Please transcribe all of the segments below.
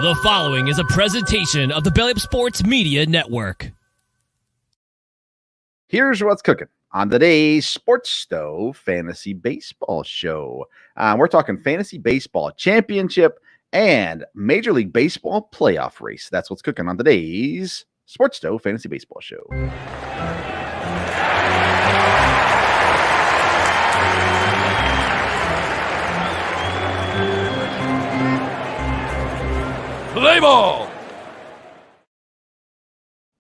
The following is a presentation of the Belly Up Sports Media Network. Here's what's cooking on today's Sports Stove Fantasy Baseball Show. We're talking Fantasy Baseball Championship and Major League Baseball playoff race. That's what's cooking on today's Sports Stove Fantasy Baseball Show. Play ball!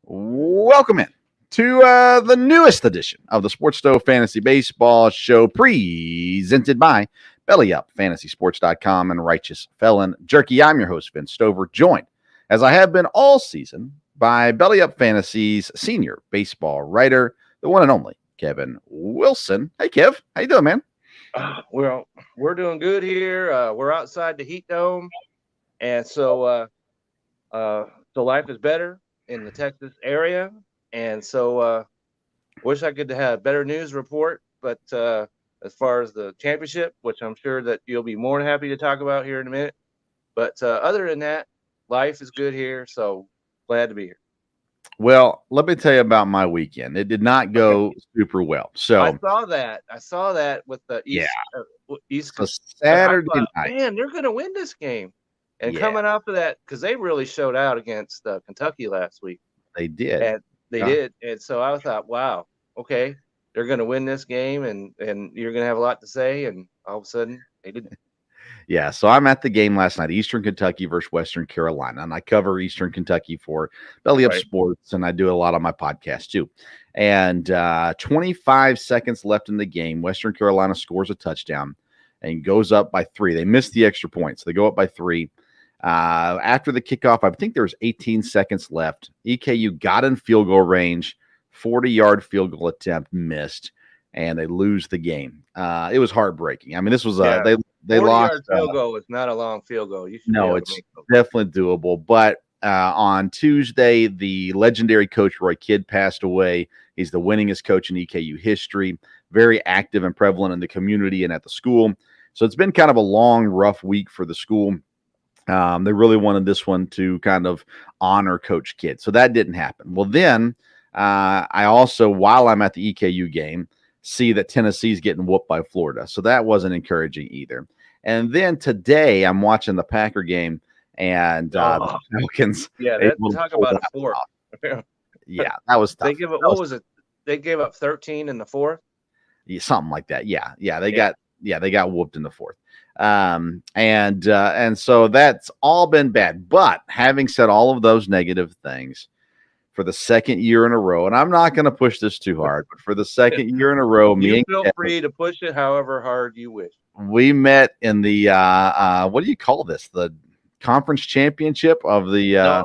Welcome in to the newest edition of the Sports Stove Fantasy Baseball Show, presented by BellyUpFantasySports.com and Righteous Felon Jerky. I'm your host, Vince Stover, joined, as I have been all season, by Belly Up Fantasy's senior baseball writer, the one and only Kevin Wilson. Hey, Kev. How you doing, man? Well, we're doing good here. We're outside the heat dome, and so life is better in the Texas area. And so wish I could have a better news report, but as far as the championship, which I'm sure that you'll be more than happy to talk about here in a minute. But other than that, life is good here, so glad to be here. Well, let me tell you about my weekend. It did not go super well. So I saw that with the East Coast Saturday night. Man, they're going to win this game. And coming off of that, because they really showed out against Kentucky last week. They did. And they did. And so I thought, wow, okay, they're going to win this game, and you're going to have a lot to say. And all of a sudden, they didn't. Yeah, so I'm at the game last night, Eastern Kentucky versus Western Carolina, and I cover Eastern Kentucky for Belly Up Sports, and I do a lot on my podcast too. And 25 seconds left in the game, Western Carolina scores a touchdown and goes up by 3. They missed the extra point, so they go up by 3. After the kickoff, I think there was 18 seconds left. EKU got in field goal range, 40-yard field goal attempt missed, and they lose the game. It was heartbreaking. I mean, this was they lost. Field goal is not a long field goal. You should it's definitely doable. But on Tuesday, the legendary coach Roy Kidd passed away. He's the winningest coach in EKU history, very active and prevalent in the community and at the school. So it's been kind of a long, rough week for the school. They really wanted this one to kind of honor Coach Kidd. So that didn't happen. Well, then I also, while I'm at the EKU game, see that Tennessee's getting whooped by Florida. So that wasn't encouraging either. And then today I'm watching the Packer game and the Falcons. Yeah, talk about a fourth. Yeah, that was tough. They give up, what was it? They gave up 13 in the fourth? Yeah, something like that. Yeah, they got whooped in the fourth. And so that's all been bad. But having said all of those negative things, for the second year in a row, and I'm not going to push this too hard, but for the second year in a row, feel free to push it however hard you wish. We met in the what do you call this? The conference championship of the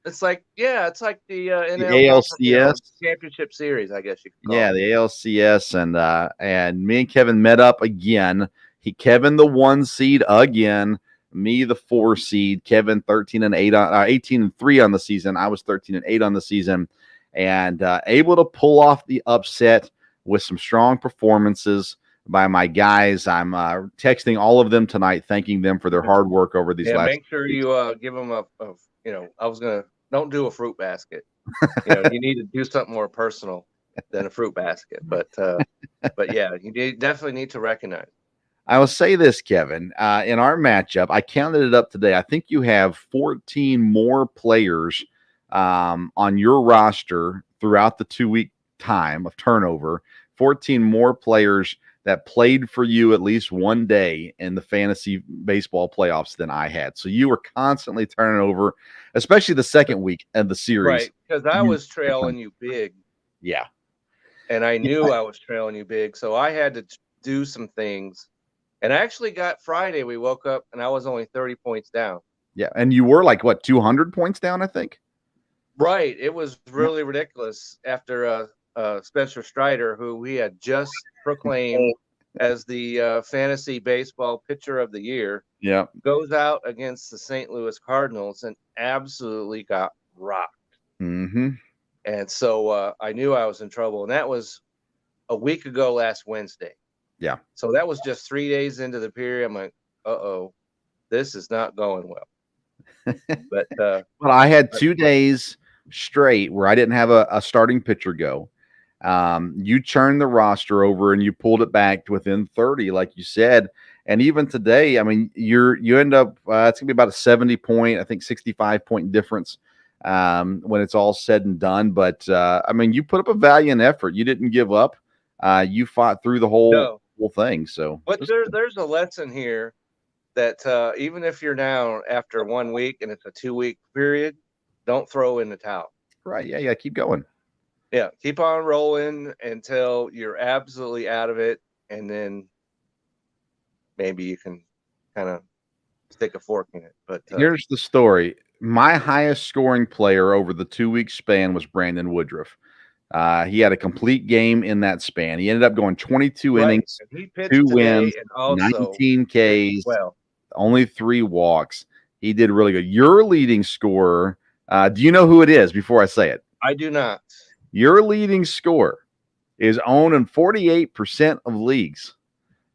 it's like the ALCS championship series, I guess you could call it. The ALCS, and me and Kevin met up again. Kevin the 1 seed again. Me, the 4 seed, Kevin 18-3 on the season. I was 13-8 on the season, and able to pull off the upset with some strong performances by my guys. I'm texting all of them tonight, thanking them for their hard work over these last. Make sure you give them don't do a fruit basket. You need to do something more personal than a fruit basket. But yeah, you definitely need to recognize. I will say this, Kevin. In our matchup, I counted it up today. I think you have 14 more players on your roster throughout the 2-week time of turnover. 14 more players that played for you at least one day in the fantasy baseball playoffs than I had. So you were constantly turning over, especially the second week of the series. Right, because I was trailing you big. Yeah. And I knew I was trailing you big, so I had to do some things. And I actually got Friday, we woke up, and I was only 30 points down. Yeah, and you were like, 200 points down, I think? Right. It was really ridiculous after Spencer Strider, who we had just proclaimed as the fantasy baseball pitcher of the year, goes out against the St. Louis Cardinals and absolutely got rocked. Mm-hmm. And so I knew I was in trouble. And that was a week ago last Wednesday. Yeah. So that was just 3 days into the period. I'm like, this is not going well. But Well, I had 2 days straight where I didn't have a starting pitcher go. You churned the roster over and you pulled it back to within 30, like you said. And even today, I mean, you end up it's gonna be about a 70 point, I think 65-point difference when it's all said and done. But I mean, you put up a valiant effort. You didn't give up. You fought through the whole thing. So, but there's a lesson here that even if you're down after 1 week and it's a 2-week period, don't throw in the towel. right? Yeah, keep going. Yeah, keep on rolling until you're absolutely out of it, and then maybe you can kind of stick a fork in it. But Here's the story. My highest scoring player over the 2-week span was Brandon Woodruff. He had a complete game in that span. He ended up going 22 innings, and he pitched 2 today wins, and also 19 Ks, well. only 3 walks. He did really good. Your leading scorer, do you know who it is before I say it? I do not. Your leading scorer is owned in 48% of leagues,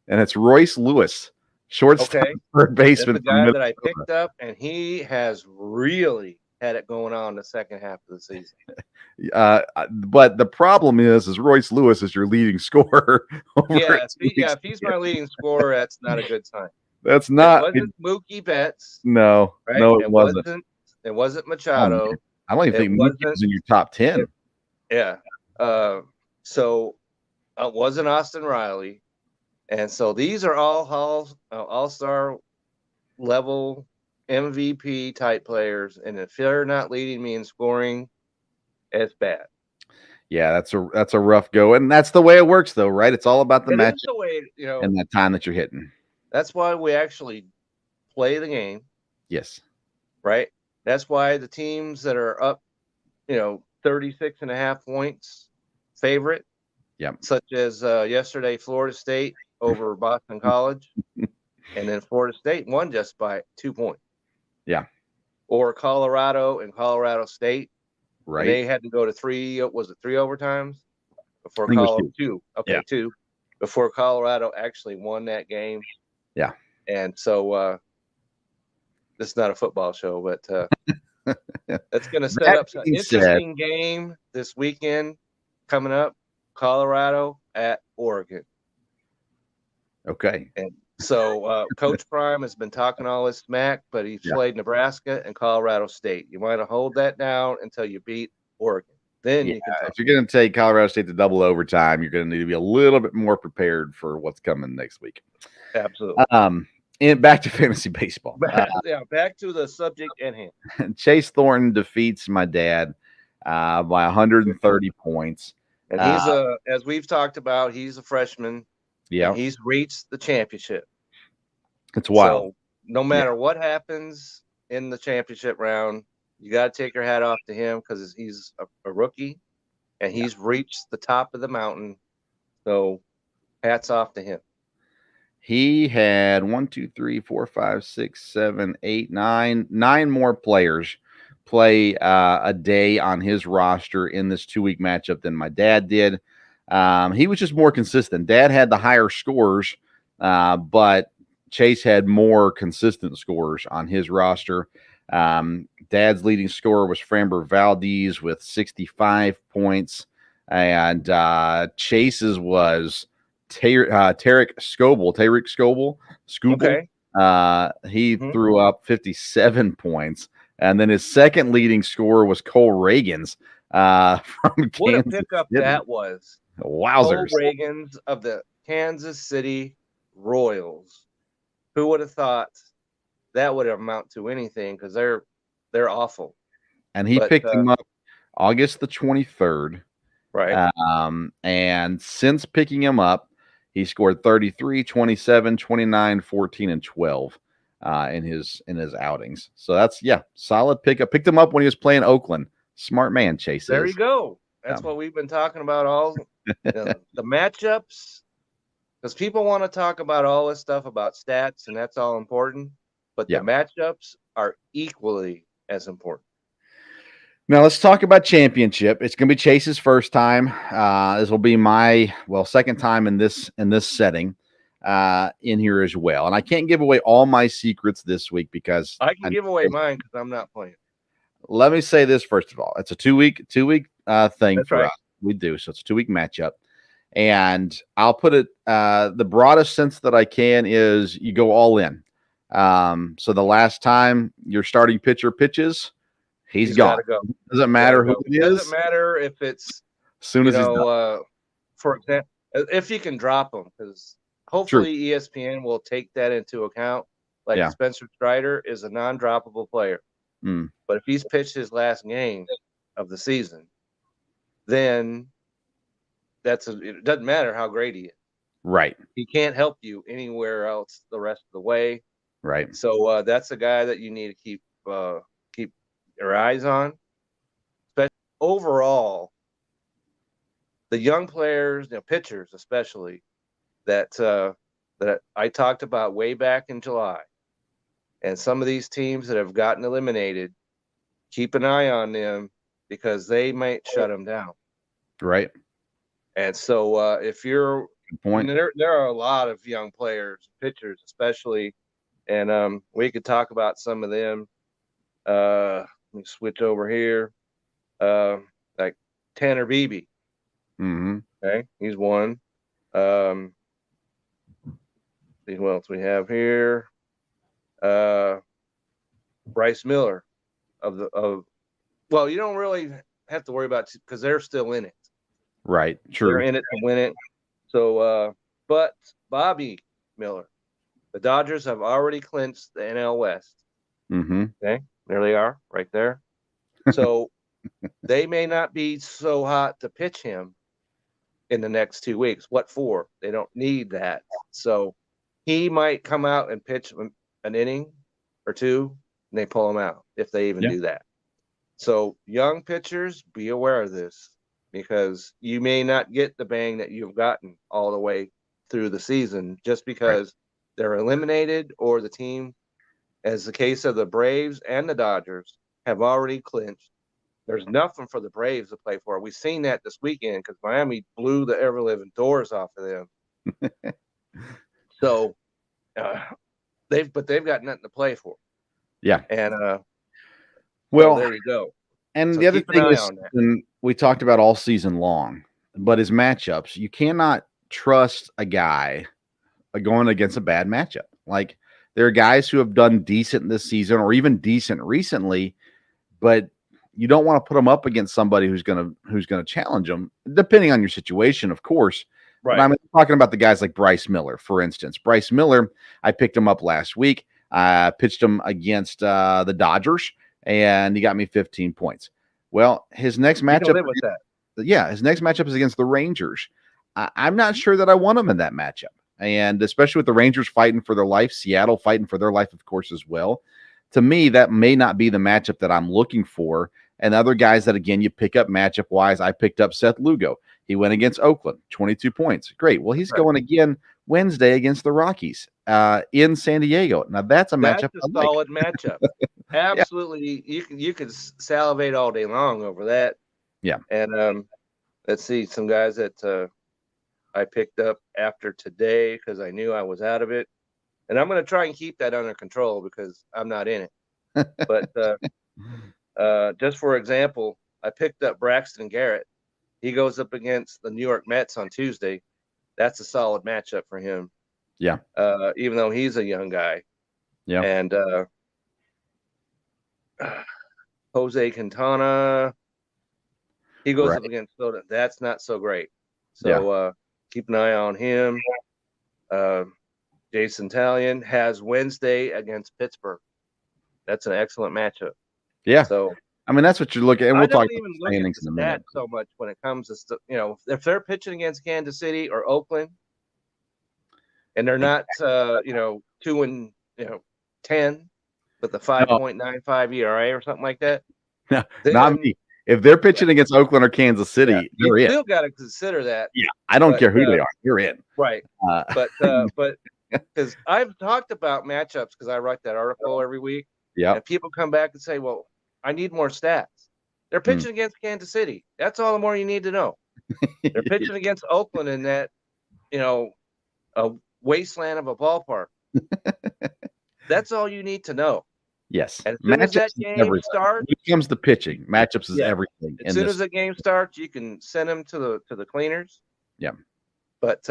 and it's Royce Lewis, shortstop, third baseman. That's the guy that I picked up, and he has really had it going on the second half of the season. But the problem is Royce Lewis is your leading scorer. If he's my leading scorer, that's not a good sign. That's not. It wasn't Mookie Betts. No, right? No, it wasn't. It wasn't Machado. I don't even think Mookie was in your top 10. Yeah. So it wasn't Austin Riley. And so these are all all-star level MVP type players. And if they're not leading me in scoring, it's bad. Yeah, that's a rough go. And that's the way it works, though, right? It's all about the match and that time that you're hitting. That's why we actually play the game. Yes. Right? That's why the teams that are up, 36.5 points favorite. Yeah. Such as yesterday, Florida State over Boston College. And then Florida State won just by 2 points. Yeah. Or Colorado and Colorado State. Right. And they had to go to 3 overtimes before Colorado? 2. Okay, yeah. 2. Before Colorado actually won that game. Yeah. And so this is not a football show, but that's going to set up an interesting game this weekend coming up. Colorado at Oregon. Okay. And so Coach Prime has been talking all this smack, but he's played Nebraska and Colorado State. You want to hold that down until you beat Oregon. Then you can if you're going to take Colorado State to double overtime, you're going to need to be a little bit more prepared for what's coming next week. Absolutely. And back to fantasy baseball. Back to the subject at hand. Chase Thornton defeats my dad by 130 points. And he's as we've talked about, he's a freshman. Yeah. He's reached the championship. It's wild. So no matter what happens in the championship round, you got to take your hat off to him because he's a rookie and he's reached the top of the mountain. So hats off to him. He had 1, 2, 3, 4, 5, 6, 7, 8, 9 more players play a day on his roster in this 2-week matchup than my dad did. He was just more consistent. Dad had the higher scores, but Chase had more consistent scores on his roster. Dad's leading scorer was Framber Valdez with 65 points, and Chase's was Tarek Scoble. Okay. He threw up 57 points. And then his second leading scorer was Cole Reagans from Kansas. What a pickup that was. Wowzers. Cole Reagans of the Kansas City Royals. Who would have thought that would amount to anything because they're awful. And he picked him up August the 23rd. Right. And since picking him up, he scored 33, 27, 29, 14, and 12. In his outings. So that's solid pickup. Picked him up when he was playing Oakland. Smart man, Chase. There you go. That's what we've been talking about all the matchups. Because people want to talk about all this stuff about stats, and that's all important. But the matchups are equally as important. Now let's talk about championship. It's going to be Chase's first time. This will be my second time in this setting. in here as well. And I can't give away all my secrets this week because I can give away mine because I'm not playing. Let me say this first of all. It's a two-week thing That's for right. us. We do. So it's a 2-week matchup. And I'll put it the broadest sense that I can is you go all in. So the last time your starting pitcher pitches, he's gone. Gotta go. Doesn't matter who it is. Doesn't matter if it's as soon as he's done. For example, if you can drop him, because hopefully ESPN will take that into account. Like Spencer Strider is a non-droppable player. But if he's pitched his last game of the season, then it doesn't matter how great he is. Right. He can't help you anywhere else the rest of the way. Right. So that's a guy that you need to keep your eyes on. But overall, the young players, pitchers especially, that I talked about way back in July, and some of these teams that have gotten eliminated, keep an eye on them because they might shut them down. Right. And so if you're there are a lot of young players, pitchers especially, and we could talk about some of them. Let me switch over here. Like Tanner Beebe. Mm-hmm. Okay, he's one. See who else we have here. Bryce Miller well, you don't really have to worry about because they're still in it. Right. True. They're in it to win it. So, but Bobby Miller, the Dodgers have already clinched the NL West. Mm-hmm. Okay, there they are, right there. So they may not be so hot to pitch him in the next 2 weeks. What for? They don't need that. So he might come out and pitch an inning or two, and they pull him out if they even do that. So young pitchers, be aware of this because you may not get the bang that you've gotten all the way through the season just because they're eliminated or the team, as the case of the Braves and the Dodgers, have already clinched. There's nothing for the Braves to play for. We've seen that this weekend because Miami blew the ever-living doors off of them. So they've got nothing to play for. Yeah. And well, there you go. And so the other thing is, and we talked about all season long, but his matchups, you cannot trust a guy going against a bad matchup. Like there are guys who have done decent this season or even decent recently, but you don't want to put them up against somebody who's going to challenge them, depending on your situation, of course. Right. But I'm talking about the guys like Bryce Miller, for instance. Bryce Miller, I picked him up last week. I pitched him against the Dodgers, and he got me 15 points. Well, his next matchup, his next matchup is against the Rangers. I'm not sure that I want him in that matchup, and especially with the Rangers fighting for their life, Seattle fighting for their life, of course, as well. To me, that may not be the matchup that I'm looking for. And other guys that, again, you pick up matchup-wise, I picked up Seth Lugo. He went against Oakland, 22 points. Great. Well, he's going again Wednesday against the Rockies in San Diego. Now, that's a matchup. That's a solid matchup. Absolutely. You can salivate all day long over that. Yeah. And let's see, some guys that I picked up after today because I knew I was out of it. And I'm going to try and keep that under control because I'm not in it. But just for example, I picked up Braxton Garrett. He goes up against the New York Mets on Tuesday. That's a solid matchup for him. Yeah. Even though he's a young guy. Yeah. And Jose Quintana, he goes up against Soda. That's not so great. So keep an eye on him. Jason Talion has Wednesday against Pittsburgh. That's an excellent matchup. Yeah. So I mean, that's what you're looking at. And we'll talk about the standings in a minute. So much when it comes to if they're pitching against Kansas City or Oakland, and they're not 2-10 with a 5.95 ERA or something like that. No, not me. If they're pitching against Oakland or Kansas City, they're in. You still got to consider that. Yeah, I don't care who they are. You're in. Right. But because I've talked about matchups because I write that article every week. Yeah. And people come back and say, well, I need more stats. They're pitching against Kansas City. That's all the more you need to know. They're pitching against Oakland in that, wasteland of a ballpark. That's all you need to know. Yes. And as soon as Matchups that is game everything. starts, When it comes to pitching, matchups is yeah, everything. as soon as the game starts, you can send them to the cleaners. Yeah. But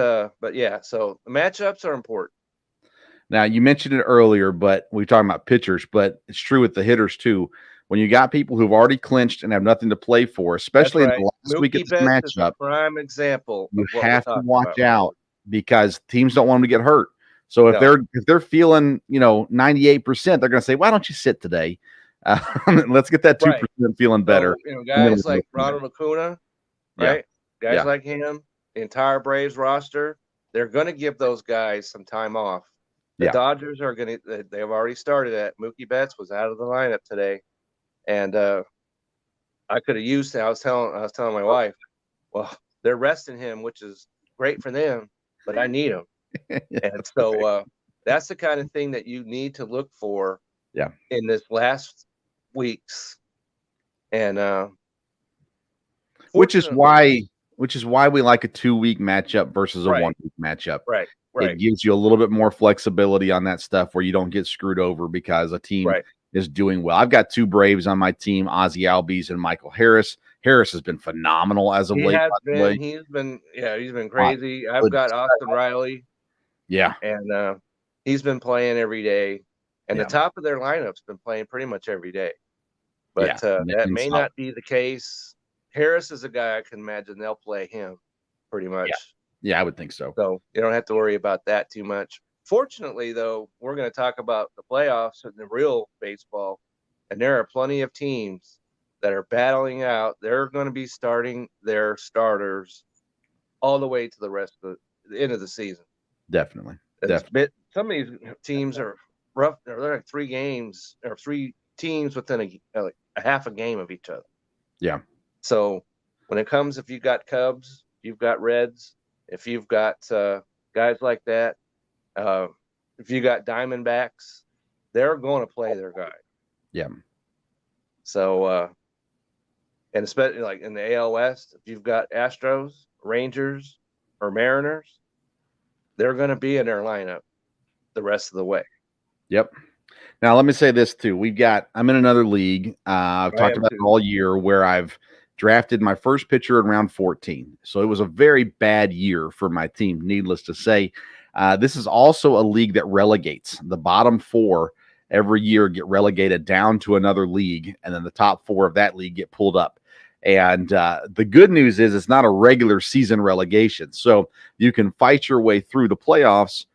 yeah, so the matchups are important. Now, you mentioned it earlier, but we're talking about pitchers, but it's true with the hitters too. When you got people who've already clinched and have nothing to play for, especially in the last week of Mookie this Betts is a matchup, prime example you of what we're have to talking watch about. out because teams don't want them to get hurt. So if they're feeling 98%, they're going to say, "Why don't you sit today? Let's get that 2% feeling better." So, guys like Ronald Acuna, right? Yeah. Guys like him, the entire Braves roster, they're going to give those guys some time off. The Dodgers are going to. They've already started that. Mookie Betts was out of the lineup today, and I could have used it. I was telling my wife, well, they're resting him, which is great for them, but I need him. And so that's the kind of thing that you need to look for in this last weeks. And which is why we like a 2-week matchup versus a 1-week matchup. Right. It gives you a little bit more flexibility on that stuff where you don't get screwed over because a team is doing well. I've got 2 Braves on my team, Ozzie Albies and Michael Harris. Harris has been phenomenal as of late. He's been crazy. I've got Austin Riley. Yeah. And he's been playing every day. And the top of their lineup's been playing pretty much every day. But that may not be the case. Harris is a guy I can imagine they'll play him pretty much. Yeah, I would think so. So you don't have to worry about that too much. Fortunately, though, we're going to talk about the playoffs and the real baseball. And there are plenty of teams that are battling out. They're going to be starting their starters all the way to the end of the season. Definitely. Some of these teams are rough. They're like 3 games or 3 teams within a half a game of each other. Yeah. So when it comes, if you've got Cubs, you've got Reds, if you've got guys like that, if you got Diamondbacks, they're going to play their guy. Yeah. So, and especially like in the AL West, if you've got Astros, Rangers, or Mariners, they're going to be in their lineup the rest of the way. Yep. Now, let me say this too. I'm in another league. I've talked about it all year where I've drafted my first pitcher in round 14. So it was a very bad year for my team, needless to say. This is also a league that relegates. The bottom 4 every year get relegated down to another league, and then the top 4 of that league get pulled up. And the good news is it's not a regular season relegation. So you can fight your way through the playoffs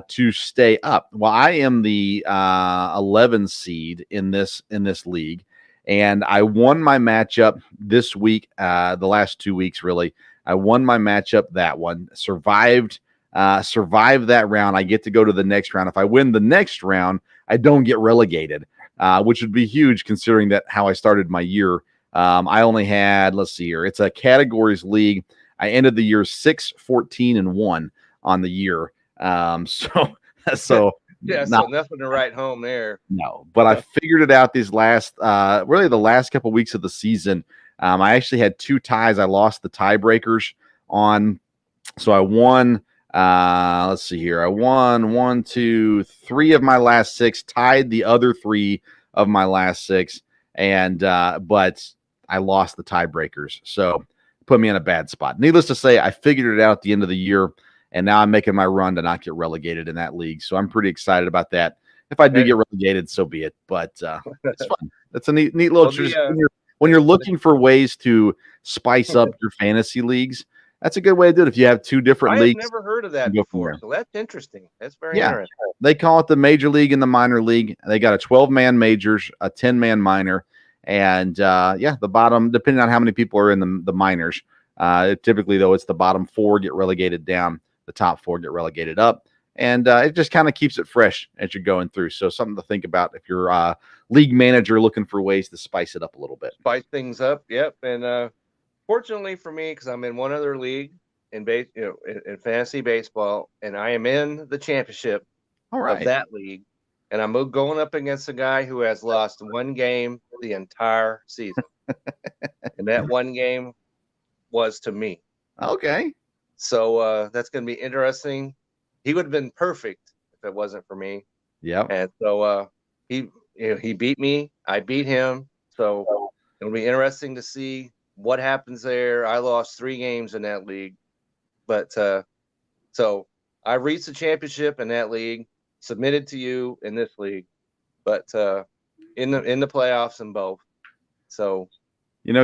to stay up. Well, I am the 11 seed in this league, and I won my matchup this week. The last 2 weeks, really, I won my matchup. That one survived that round. I get to go to the next round. If I win the next round, I don't get relegated, which would be huge considering that how I started my year. I only had, let's see here, it's a categories league. I ended the year 6-14-1 on the year. So so nothing to write home there. No, but I figured it out these last, really the last couple of weeks of the season. I actually had 2 ties. I lost the tiebreakers on, so I won. Let's see here. I won 1, 2, 3 of my last 6, tied the other 3 of my last 6, and but I lost the tiebreakers, so put me in a bad spot. Needless to say, I figured it out at the end of the year. And now I'm making my run to not get relegated in that league. So I'm pretty excited about that. If I do get relegated, so be it. But it's fun. That's a neat little tradition. When you're looking for ways to spice up your fantasy leagues, that's a good way to do it. If you have 2 different leagues. I've never heard of that before. So that's interesting. That's very interesting. They call it the major league and the minor league. They got a 12-man majors, a 10-man minor. And the bottom, depending on how many people are in the minors, typically, though, it's the bottom 4 get relegated down. The top 4 get relegated up, and it just kind of keeps it fresh as you're going through. So something to think about if you're a league manager looking for ways to spice it up a little bit. Spice things up, yep. And fortunately for me, because I'm in one other league in fantasy baseball, and I am in the championship of that league, and I'm going up against a guy who has lost 1 game the entire season, and that 1 game was to me. Okay. So that's going to be interesting. he would have been perfect if it wasn't for me. Yep. And so he beat me. I beat him. So it'll be interesting to see what happens there. I lost 3 games in that league, but so I reached the championship in that league, submitted to you in this league, but in the playoffs in both. So,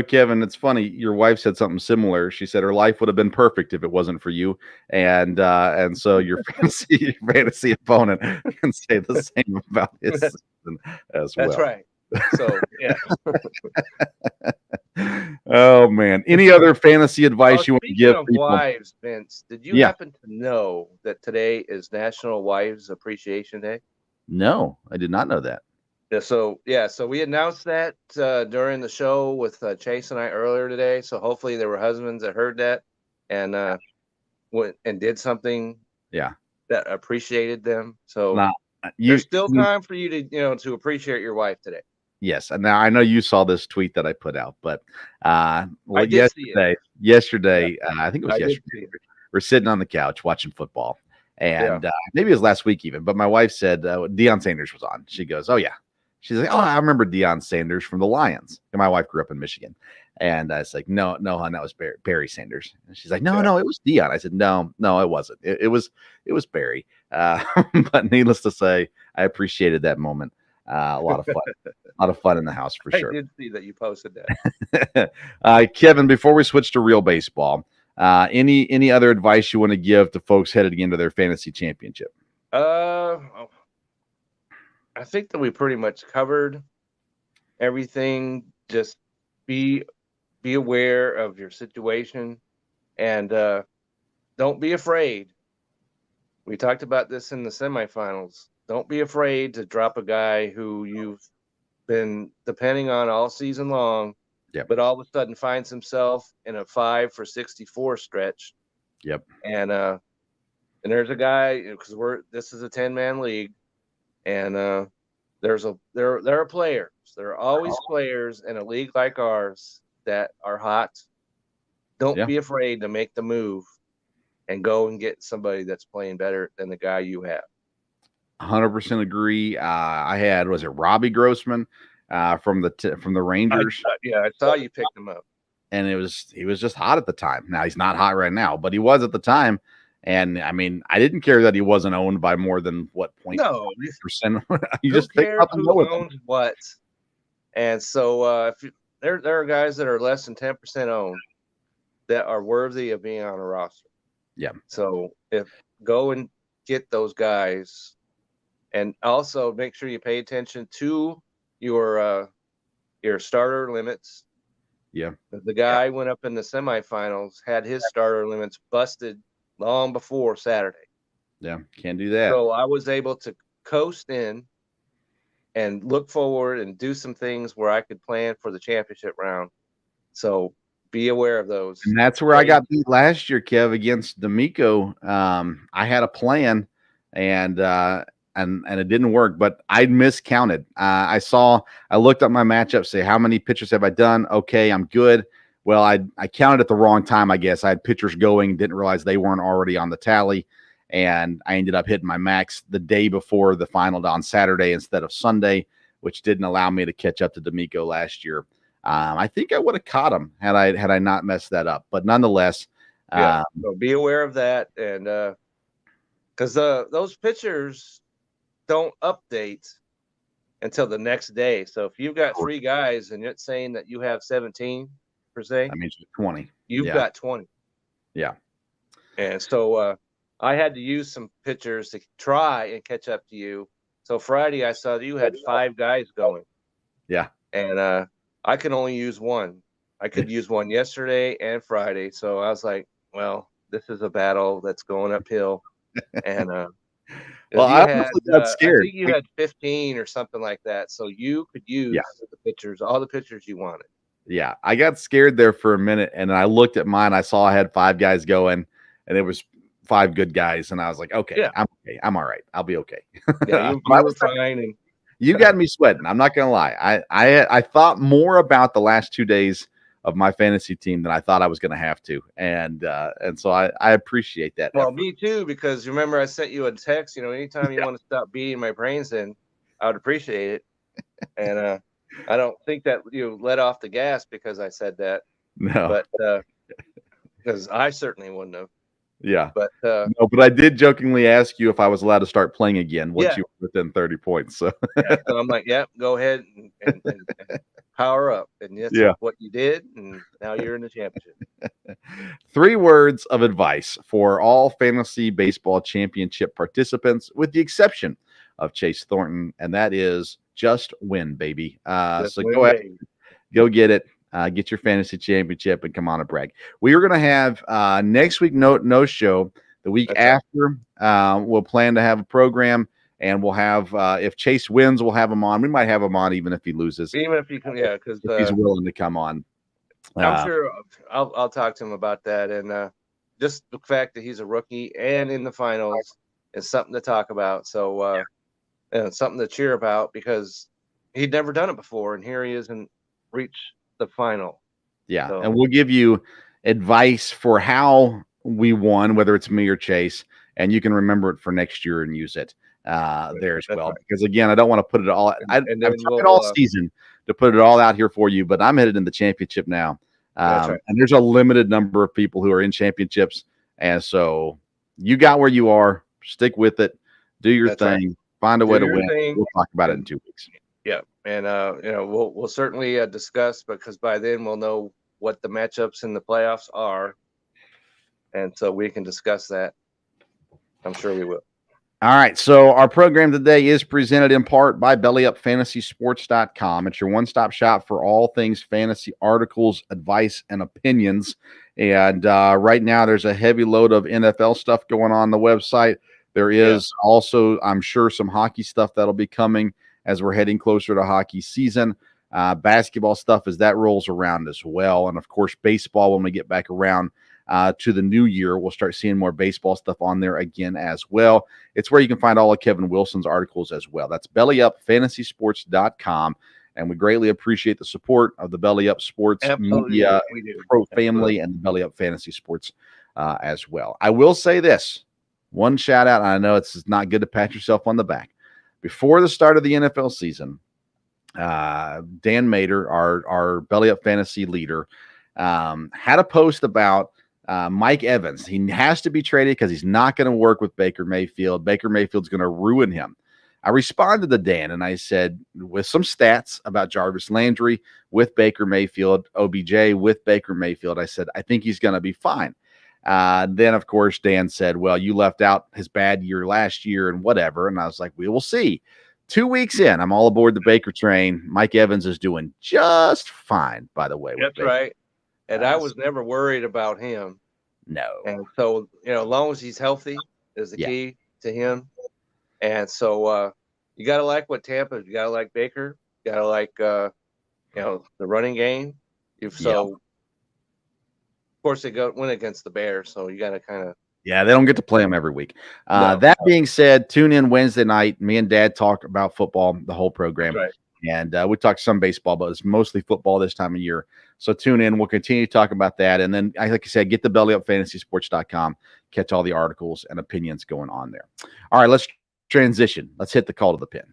Kevin, it's funny. Your wife said something similar. She said her life would have been perfect if it wasn't for you, and so your fantasy opponent can say the same about his season as well. That's right. So yeah. Oh man! Any other fantasy advice you want to give people? Wives, Vince, did you happen to know that today is National Wives Appreciation Day? No, I did not know that. So we announced that during the show with Chase and I earlier today. So hopefully there were husbands that heard that and went and did something that appreciated them. So there's still time for you to to appreciate your wife today. Yes, and now I know you saw this tweet that I put out, but yesterday, I think it was yesterday, we're sitting on the couch watching football, and maybe it was last week even. But my wife said Deion Sanders was on. She goes, "Oh yeah." She's like, "Oh, I remember Deion Sanders from the Lions." And my wife grew up in Michigan, and I was like, "No, hon, that was Barry Sanders." And she's like, "No, it was Deion." I said, "No, it wasn't. It was Barry." But needless to say, I appreciated that moment. A lot of fun. A lot of fun in the house for sure. I did see that you posted that. Kevin, before we switch to real baseball, any other advice you want to give to folks headed into their fantasy championship? I think that we pretty much covered everything. Just be aware of your situation and don't be afraid. We talked about this in the semifinals. Don't be afraid to drop a guy who you've been depending on all season long, but all of a sudden finds himself in a 5 for 64 stretch. Yep. And there's a guy, because this is a 10-man league, and there are players. There are always players in a league like ours that are hot. Don't be afraid to make the move and go and get somebody that's playing better than the guy you have. 100% agree. I had, was it Robbie Grossman from the Rangers? I saw you picked him up, and he was just hot at the time. Now he's not hot right now, but he was at the time. And I mean, I didn't care that he wasn't owned by more than what 0.5%. You just pick up and go with him. What? And so if there are guys that are less than 10% owned that are worthy of being on a roster. Yeah. So go and get those guys. And also make sure you pay attention to your starter limits. Yeah. The guy went up in the semifinals, had his starter limits busted long before Saturday. Yeah, can't do that. So I was able to coast in and look forward and do some things where I could plan for the championship round. So be aware of those. And that's where I got beat last year, Kev, against D'Amico. I had a plan and it didn't work, but I miscounted. I looked up my matchup, say, how many pitchers have I done? Okay, I'm good. Well, I counted at the wrong time, I guess. I had pitchers going, didn't realize they weren't already on the tally, and I ended up hitting my max the day before the final on Saturday instead of Sunday, which didn't allow me to catch up to D'Amico last year. I think I would have caught him had I not messed that up, but nonetheless. So be aware of that, and because those pitchers don't update until the next day. So if you've got 3 guys and it's saying that you have 17 per se, that means 20. You've got 20. Yeah. And so I had to use some pitchers to try and catch up to you. So Friday I saw that you had 5 guys going. Yeah. And I can only use one. I could use one yesterday and Friday. So I was like, well, this is a battle that's going uphill. And well, I got scared. I think you had 15 or something like that. So you could use the pitchers, all the pitchers you wanted. Yeah, I got scared there for a minute, and then I looked at mine. I saw I had 5 guys going, and it was 5 good guys, and I was like, okay, I'm okay. I'm all right. I'll be okay. Yeah, you were fine. And you got me sweating. I'm not gonna lie. I thought more about the last 2 days of my fantasy team than I thought I was going to have to, and so I appreciate that. Well, effort. me too, because remember I sent you a text. Anytime you want to stop beating my brains in, I would appreciate it. And I don't think that you let off the gas because I said that, No, but because I certainly wouldn't have. yeah, But no, but I did jokingly ask you if I was allowed to start playing again once Yeah. you were within 30 points. So so I'm like, yeah, go ahead and power up, and that's Yeah. what you did, and now you're in the championship. 3 words of advice for all fantasy baseball championship participants, with the exception of Chase Thornton, and that is just win, baby. Just So win, go ahead, baby. go get it. Get your fantasy championship and come on and brag. We are going to have next week no show. The week That's after, we'll plan to have a program, and we'll have if Chase wins, we'll have him on. We might have him on even if he loses, Even if you can, yeah, because if he's willing to come on. I'm sure I'll talk to him about that, and just the fact that he's a rookie and in the finals is something to talk about. So and something to cheer about, because he'd never done it before, and here he is and reached the final. Yeah, So- and we'll give you advice for how we won, whether it's me or Chase, and you can remember it for next year and use it there as That's well. right. Because again, I don't want to put it all. I've then tried all season to put it all out here for you, but I'm headed in the championship now, That's right. and there's a limited number of people who are in championships, and so you got where you are. Stick with it. Do your That's thing. right. Find a way to your win. thing, We'll talk about it in 2 weeks. Yeah, and we'll certainly discuss, because by then we'll know what the matchups in the playoffs are, and so we can discuss that. I'm sure we will. All right, so our program today is presented in part by BellyUpFantasySports.com. It's your one-stop shop for all things fantasy articles, advice, and opinions. And right now, there's a heavy load of NFL stuff going on the website. There is also, I'm sure, some hockey stuff that'll be coming as we're heading closer to hockey season. Basketball stuff as that rolls around as well. And, of course, baseball when we get back around to the new year. We'll start seeing more baseball stuff on there again as well. It's where you can find all of Kevin Wilson's articles as well. That's BellyUpFantasySports.com. And we greatly appreciate the support of the Belly Up Sports Media Pro family and the Belly Up Fantasy Sports as well. I will say this, one shout out, and I know it's not good to pat yourself on the back. Before the start of the NFL season, Dan Mater, our Belly Up Fantasy leader, had a post about Mike Evans. He has to be traded because he's not going to work with Baker Mayfield. Baker Mayfield's going to ruin him. I responded to Dan and I said, with some stats about Jarvis Landry with Baker Mayfield, OBJ with Baker Mayfield, I said, I think he's going to be fine. Then, of course, Dan said, well, you left out his bad year last year and whatever. And I was like, we will see. 2 weeks in, I'm all aboard the Baker train. Mike Evans is doing just fine, by the way. That's right. And I was never worried about him. No. And so, as long as he's healthy is the key to him. And so you got to like what Tampa, you got to like Baker, you got to like, the running game. Of course, they win against the Bears, so you got to kind of. Yeah, they don't get to play them every week. No. That being said, tune in Wednesday night. Me and Dad talk about football, the whole program. Right. And we talk some baseball, but it's mostly football this time of year. So tune in. We'll continue to talk about that. And then, like I said, get the BellyUpFantasySports.com. Catch all the articles and opinions going on there. All right, let's transition. Let's hit the call to the pin.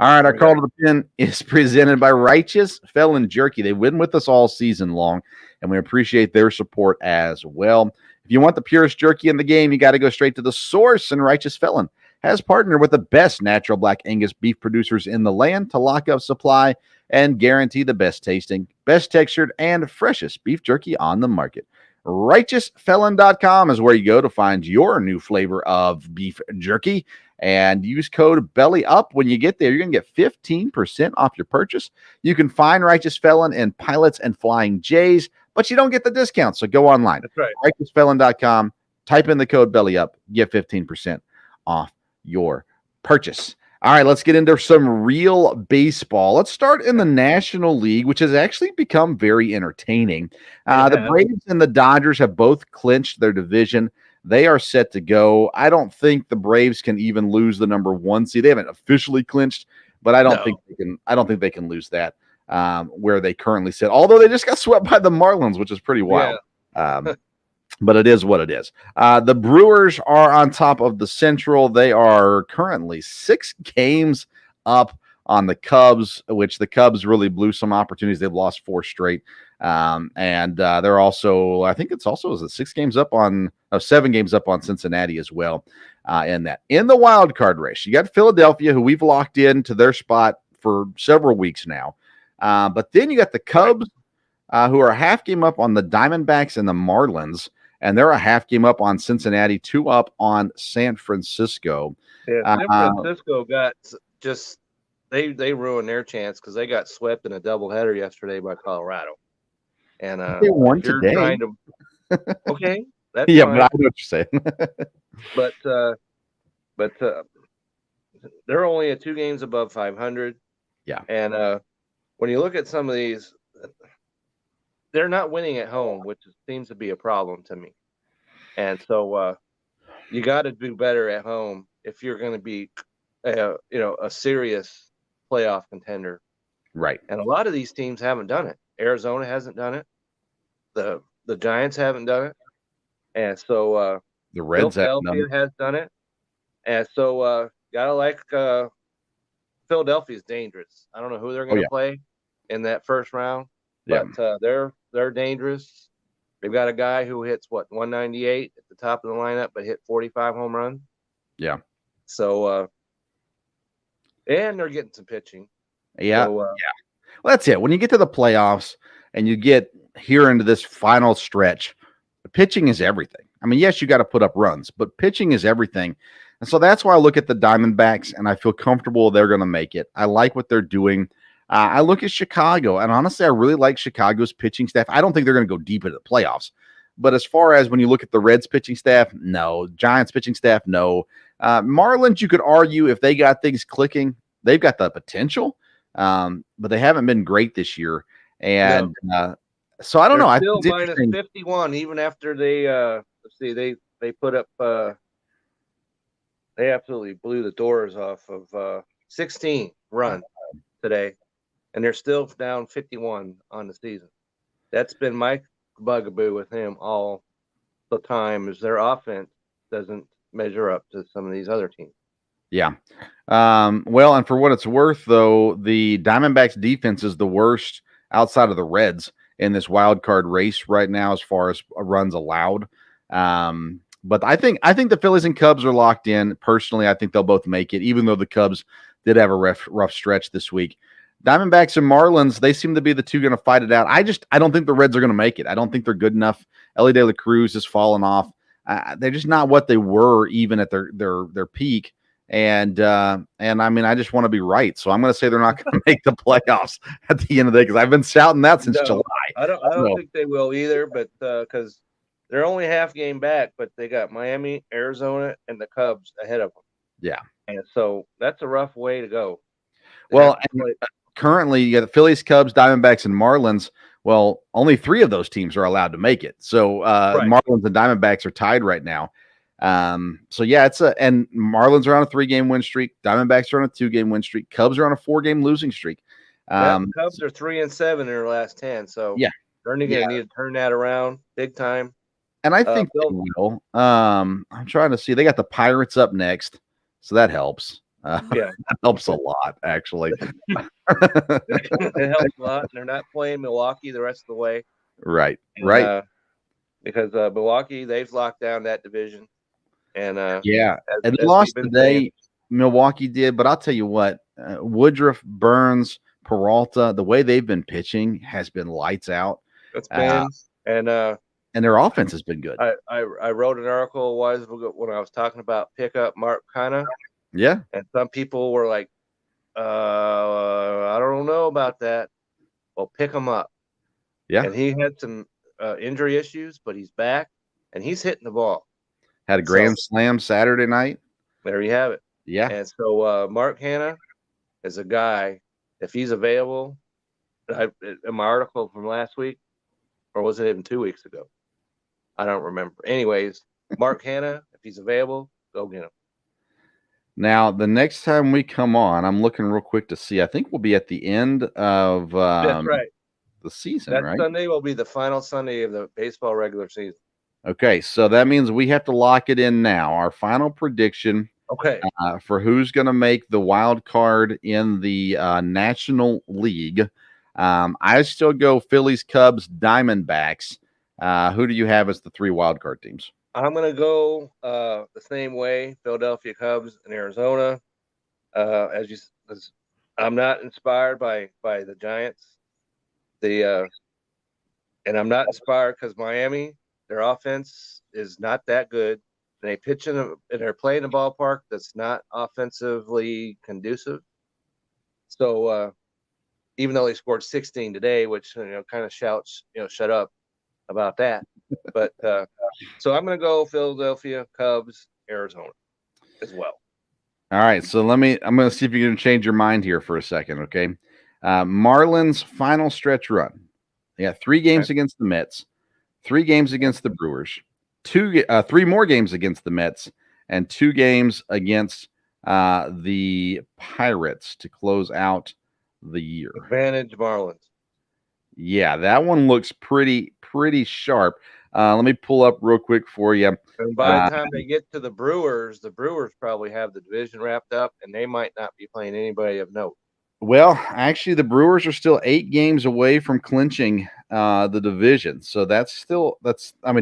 All right, our call to the pin is presented by Righteous Felon Jerky. They've been with us all season long, and we appreciate their support as well. If you want the purest jerky in the game, you got to go straight to the source, and Righteous Felon has partnered with the best natural black Angus beef producers in the land to lock up supply and guarantee the best tasting, best textured, and freshest beef jerky on the market. RighteousFelon.com is where you go to find your new flavor of beef jerky. And use code BELLYUP when you get there. You're going to get 15% off your purchase. You can find Righteous Felon in Pilots and Flying J's, but you don't get the discount. So go online. That's right. RighteousFelon.com. Type in the code BELLYUP. Get 15% off your purchase. All right, let's get into some real baseball. Let's start in the National League, which has actually become very entertaining. The Braves and the Dodgers have both clinched their division. They are set to go. I don't think the Braves can even lose the number 1 seed. They haven't officially clinched, but I don't think they can. I don't think they can lose that where they currently sit. Although they just got swept by the Marlins, which is pretty wild. But it is what it is. The Brewers are on top of the Central. They are currently 6 games up on the Cubs, which the Cubs really blew some opportunities. They've lost 4 straight. And they're also, I think it's also 6 games up on 7 games up on Cincinnati as well. In the wild card race, you got Philadelphia, who we've locked into their spot for several weeks now. But then you got the Cubs, who are a half game up on the Diamondbacks and the Marlins, and they're a half game up on Cincinnati, 2 up on San Francisco. Yeah, San Francisco got just they ruined their chance because they got swept in a doubleheader yesterday by Colorado. And they won today. Okay, that's yeah, fine. but I know what you're saying. but they're only at 2 games above 500. Yeah, and when you look at some of these, they're not winning at home, which seems to be a problem to me. And so you got to do better at home if you're going to be, a serious playoff contender. Right. And a lot of these teams haven't done it. Arizona hasn't done it. The Giants haven't done it. And so the Reds has done it. And so gotta like Philadelphia's dangerous. I don't know who they're going to play in that first round, but they're dangerous. They've got a guy who hits 198 at the top of the lineup, but hit 45 home runs. Yeah. So and they're getting some pitching. Yeah. So, well, that's it. When you get to the playoffs and you get here into this final stretch, the pitching is everything. I mean, yes, you got to put up runs, but pitching is everything. And so that's why I look at the Diamondbacks and I feel comfortable they're going to make it. I like what they're doing. I look at Chicago, and honestly, I really like Chicago's pitching staff. I don't think they're going to go deep into the playoffs. But as far as when you look at the Reds pitching staff, no. Giants pitching staff, no. Marlins, you could argue if they got things clicking, they've got the potential, but they haven't been great this year. And so I don't know. I still minus 51 even after they they put up they absolutely blew the doors off of 16 runs today, and they're still down 51 on the season. That's been my bugaboo with him all the time, is their offense doesn't measure up to some of these other teams. Yeah. Well, and for what it's worth, though, the Diamondbacks defense is the worst outside of the Reds in this wild card race right now as far as runs allowed. But I think the Phillies and Cubs are locked in. Personally, I think they'll both make it, even though the Cubs did have a rough stretch this week. Diamondbacks and Marlins, they seem to be the two going to fight it out. I don't think the Reds are going to make it. I don't think they're good enough. Ellie De La Cruz has fallen off. They're just not what they were even at their peak. And I mean, I just want to be right. So I'm going to say they're not going to make the playoffs at the end of the day, because I've been shouting that since July. I don't think they will either, but because they're only half game back, but they got Miami, Arizona, and the Cubs ahead of them. Yeah. And so that's a rough way to go. Well, currently you got the Phillies, Cubs, Diamondbacks, and Marlins. Well, only 3 of those teams are allowed to make it. So Marlins and Diamondbacks are tied right now. So yeah, and Marlins are on a 3-game win streak. Diamondbacks are on a 2-game win streak. Cubs are on a 4-game losing streak. Cubs are 3-7 in their last 10. So they're going to need to turn that around big time. And I think they will. I'm trying to see. They got the Pirates up next, so that helps. That helps a lot, actually. It helps a lot. They're not playing Milwaukee the rest of the way. Right, right. Because Milwaukee, they've locked down that division. And and they lost today. Milwaukee did, but I'll tell you what, Woodruff, Burns, Peralta, the way they've been pitching has been lights out. It's been and their offense has been good. I wrote an article when I was talking about pick up Mark Canha. Yeah. And some people were like, I don't know about that. Well, pick him up. Yeah. And he had some injury issues, but he's back and he's hitting the ball. Had a grand slam Saturday night. There you have it. Yeah. And so Mark Canha is a guy, if he's available, in my article from last week, or was it even 2 weeks ago? I don't remember. Anyways, Mark Hanna, if he's available, go get him. Now, the next time we come on, I'm looking real quick to see. I think we'll be at the end of That's right. the season, That right? Sunday will be the final Sunday of the baseball regular season. Okay, so that means we have to lock it in now. Our final prediction Okay. for who's going to make the wild card in the National League. I still go Phillies, Cubs, Diamondbacks. Who do you have as the 3 wild card teams? I'm going to go the same way, Philadelphia Cubs and Arizona. As I'm not inspired by the Giants. And I'm not inspired because Miami, their offense is not that good. And they pitch and they're playing a ballpark that's not offensively conducive. So even though they scored 16 today, which kind of shouts, shut up about that. But so I'm going to go Philadelphia, Cubs, Arizona as well. All right, so I'm going to see if you're going to change your mind here for a second, okay? Marlins final stretch run. They got 3 games against the Mets, 3 games against the Brewers, 3 more games against the Mets, and 2 games against the Pirates to close out the year. Advantage Marlins. Yeah, that one looks pretty sharp. Let me pull up real quick for you. And by the time they get to the Brewers probably have the division wrapped up, and they might not be playing anybody of note. Well, actually, the Brewers are still 8 games away from clinching the division. So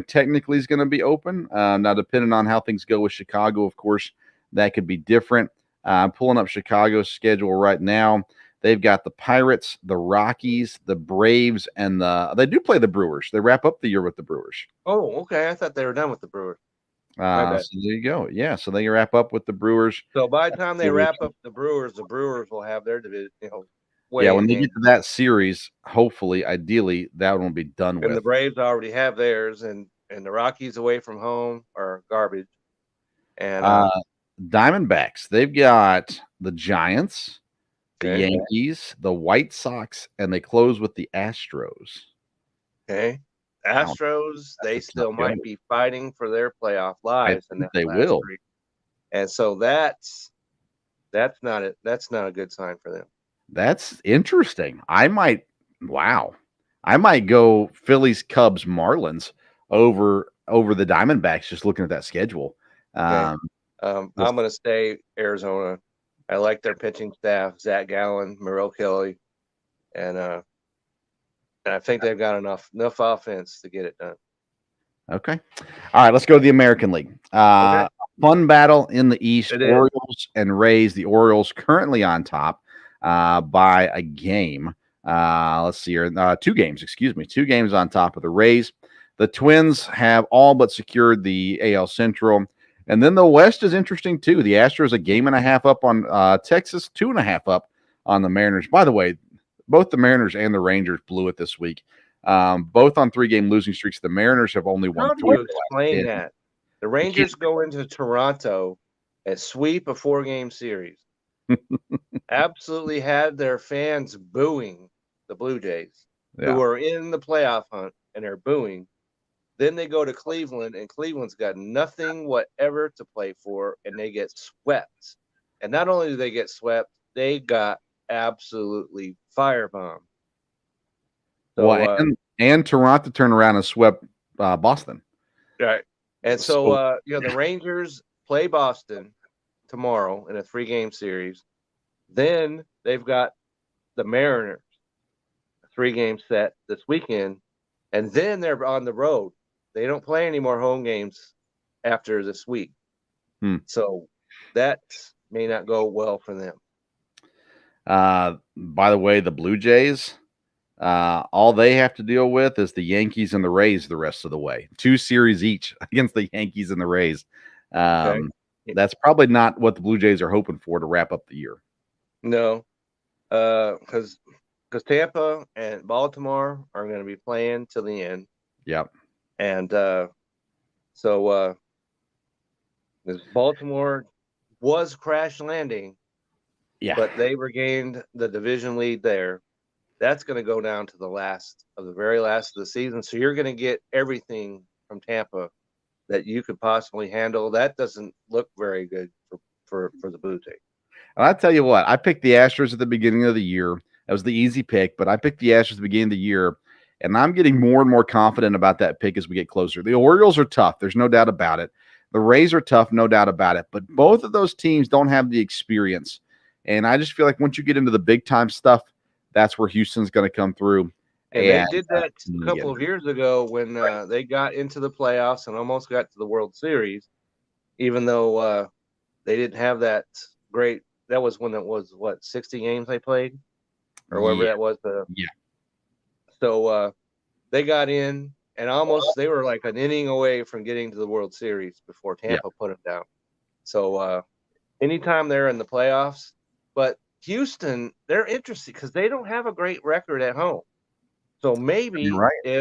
technically is going to be open. Now, depending on how things go with Chicago, of course, that could be different. I'm pulling up Chicago's schedule right now. They've got the Pirates, the Rockies, the Braves, and they do play the Brewers. They wrap up the year with the Brewers. Oh, okay. I thought they were done with the Brewers. So there you go. Yeah, so they wrap up with the Brewers. So by the time they wrap up the Brewers will have their division, when they get to that series, hopefully, ideally, that one will be done with. And the Braves already have theirs, and the Rockies away from home are garbage. And Diamondbacks, they've got the Giants, the Yankees, the White Sox, and they close with the Astros. Okay. Astros, they still might be fighting for their playoff lives, and they will. And so that's not it. That's not a good sign for them. That's interesting. I might go Phillies, Cubs, Marlins over the Diamondbacks. Just looking at that schedule. I'm going to stay Arizona. I like their pitching staff: Zach Gallen, Merrill Kelly, and I think they've got enough offense to get it done. Okay. All right, let's go to the American League. Fun battle in the East. Orioles and Rays. The Orioles currently on top by a game. Let's see here. 2 games, 2 games on top of the Rays. The Twins have all but secured the AL Central. And then the West is interesting, too. The Astros a game and a half up on Texas, 2.5 up on the Mariners. By the way, both the Mariners and the Rangers blew it this week. Both on 3-game losing streaks. The Mariners have only won 3. How do you explain that? The Rangers go into Toronto and sweep a 4-game series. Absolutely had their fans booing the Blue Jays, who are in the playoff hunt, and they're booing. Then they go to Cleveland, and Cleveland's got nothing whatever to play for, and they get swept. And not only do they get swept, they got absolutely firebombed. So, and Toronto turned around and swept Boston. Right. And so the Rangers play Boston tomorrow in a 3-game series. Then they've got the Mariners, a 3-game set this weekend, and then they're on the road. They don't play any more home games after this week. So that may not go well for them. By the way, the Blue Jays, all they have to deal with is the Yankees and the Rays the rest of the way. 2 series each against the Yankees and the Rays. That's probably not what the Blue Jays are hoping for to wrap up the year. No, because Tampa and Baltimore are going to be playing till the end. Yep. And so Baltimore was crash landing, but they regained the division lead there. That's going to go down to the very last of the season. So you're going to get everything from Tampa that you could possibly handle. That doesn't look very good for the Blue Jays. And I tell you what, I picked the Astros at the beginning of the year. That was the easy pick, but I picked the Astros at the beginning of the year, and I'm getting more and more confident about that pick as we get closer. The Orioles are tough. There's no doubt about it. The Rays are tough, no doubt about it. But both of those teams don't have the experience. And I just feel like once you get into the big-time stuff, that's where Houston's going to come through. And they did that a couple of years ago when they got into the playoffs and almost got to the World Series, even though they didn't have that great. That was when it was, 60 games they played? Or whatever that was. So they got in, and they were like an inning away from getting to the World Series before Tampa put them down. So anytime they're in the playoffs, but Houston, they're interesting because they don't have a great record at home. So maybe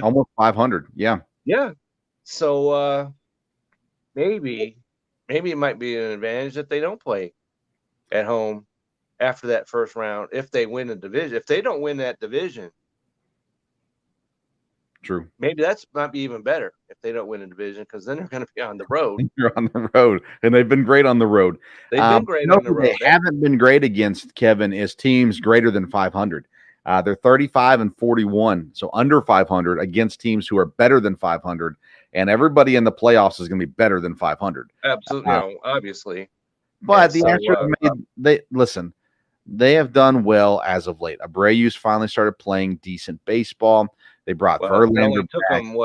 almost 500. Yeah. So maybe it might be an advantage that they don't play at home after that first round if they win the division. If they don't win that division, true. Maybe that's might be even better if they don't win a division, because then they're going to be on the road. They're on the road, and they've been great on the road. They've been great on the road. They haven't been great against, Kevin, is teams greater than 500. They're 35-41, so under 500 against teams who are better than 500, and everybody in the playoffs is going to be better than 500. Absolutely, obviously. But the Astros they have done well as of late. Abreu's finally started playing decent baseball. They brought Verlander it took them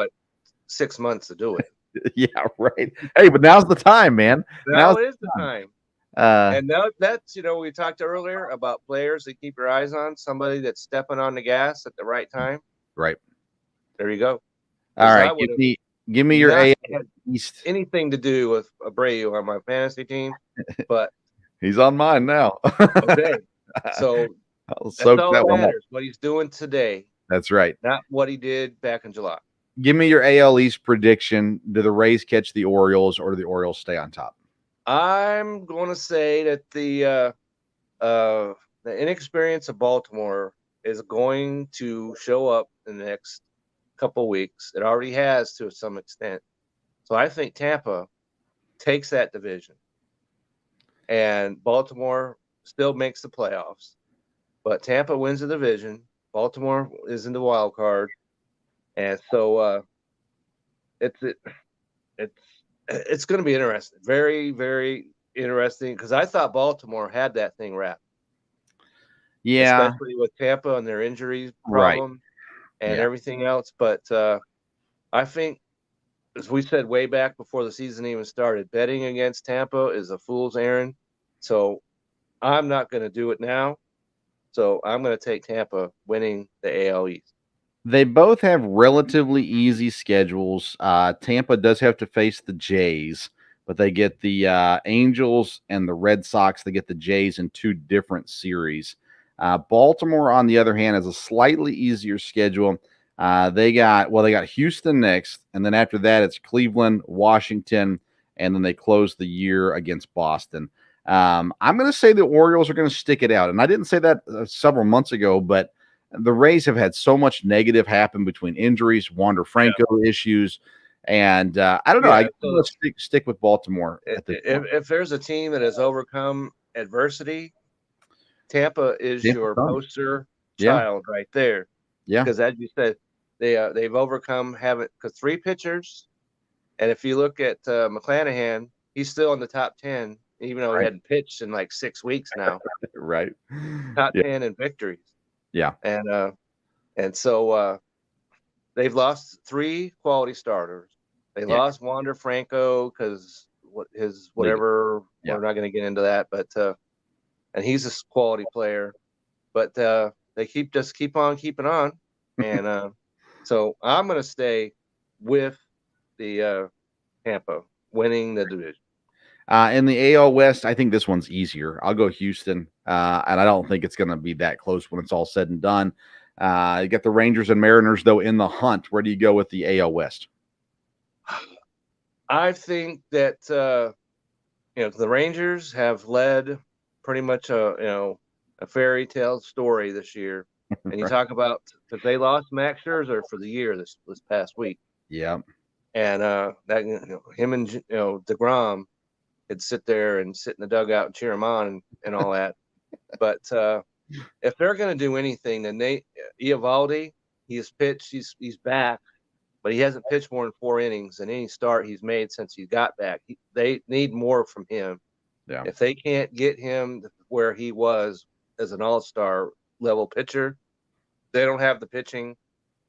6 months to do it. Yeah, right. Hey, but now's the time, man. Now is the time. And now that's, we talked earlier about players that keep your eyes on, somebody that's stepping on the gas at the right time. Right. There you go. All right. Give me your AL East. Anything to do with Abreu on my fantasy team, but he's on mine now. Okay. So that's all that matters, what he's doing today. That's right. Not what he did back in July. Give me your AL East prediction. Do the Rays catch the Orioles, or do the Orioles stay on top? I'm going to say that the inexperience of Baltimore is going to show up in the next couple of weeks. It already has to some extent. So I think Tampa takes that division, and Baltimore still makes the playoffs. But Tampa wins the division. Baltimore is in the wild card, and so it's going to be interesting, very, very interesting, because I thought Baltimore had that thing wrapped. Yeah, especially with Tampa and their injuries problem and everything else. But I think, as we said way back before the season even started, betting against Tampa is a fool's errand. So I'm not going to do it now. So I'm going to take Tampa winning the AL East. They both have relatively easy schedules. Tampa does have to face the Jays, but they get the Angels and the Red Sox. They get the Jays in two different series. Baltimore, on the other hand, has a slightly easier schedule. They got Houston next, and then after that, it's Cleveland, Washington, and then they close the year against Boston. I'm going to say the Orioles are going to stick it out, and I didn't say that several months ago, but the Rays have had so much negative happen between injuries, Wander Franco issues, and I don't know. I stick with Baltimore. If there's a team that has overcome adversity, Tampa is your poster child right there. Yeah, because as you said, they've overcome because 3 pitchers, and if you look at McClanahan, he's still in the top 10, even though he hadn't pitched in like 6 weeks now. Right. Top 10 in victories. Yeah. And so they've lost 3 quality starters. They lost Wander Franco because whatever. We're not going to get into that, but and he's a quality player. But they keep on keeping on, and so I'm going to stay with the Tampa winning the division. In the AL West, I think this one's easier. I'll go Houston, and I don't think it's going to be that close when it's all said and done. You got the Rangers and Mariners, though, in the hunt. Where do you go with the AL West? I think that the Rangers have led pretty much a fairy tale story this year. And you talk about, if they lost Max Scherzer for the year this past week. Yeah. and him and DeGrom could sit there and sit in the dugout and cheer him on and all that. But if they're going to do anything, then Eovaldi, he has pitched, he's back, but he hasn't pitched more than 4 innings in any start he's made since he got back. They need more from him. Yeah. If they can't get him where he was as an all-star level pitcher, they don't have the pitching.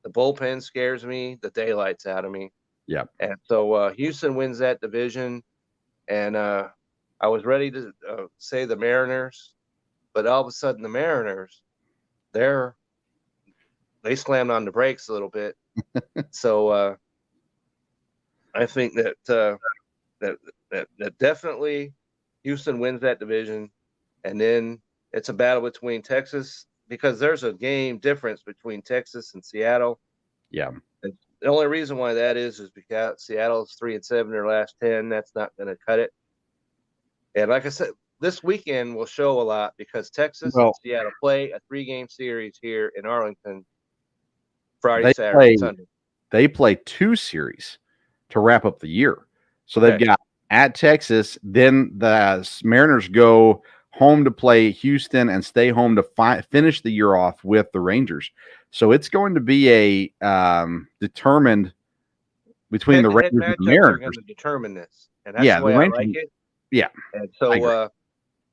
The bullpen scares me the daylights out of me. Yeah. And so Houston wins that division. And I was ready to say the Mariners, but all of a sudden the Mariners, they slammed on the brakes a little bit. So I think that definitely Houston wins that division, and then it's a battle between Texas, because there's a game difference between Texas and Seattle. Yeah. And the only reason why that is because Seattle's 3-7 their last 10. That's not going to cut it. And like I said, this weekend will show a lot, because Texas and Seattle play a 3-game series here in Arlington Friday, Saturday, Sunday. They play 2 series to wrap up the year. So they've got at Texas, then the Mariners go home to play Houston and stay home to finish the year off with the Rangers. So it's going to be a determined between the Rangers and the Mariners. Are going to determine this, and that's the way I like it. Yeah. And so,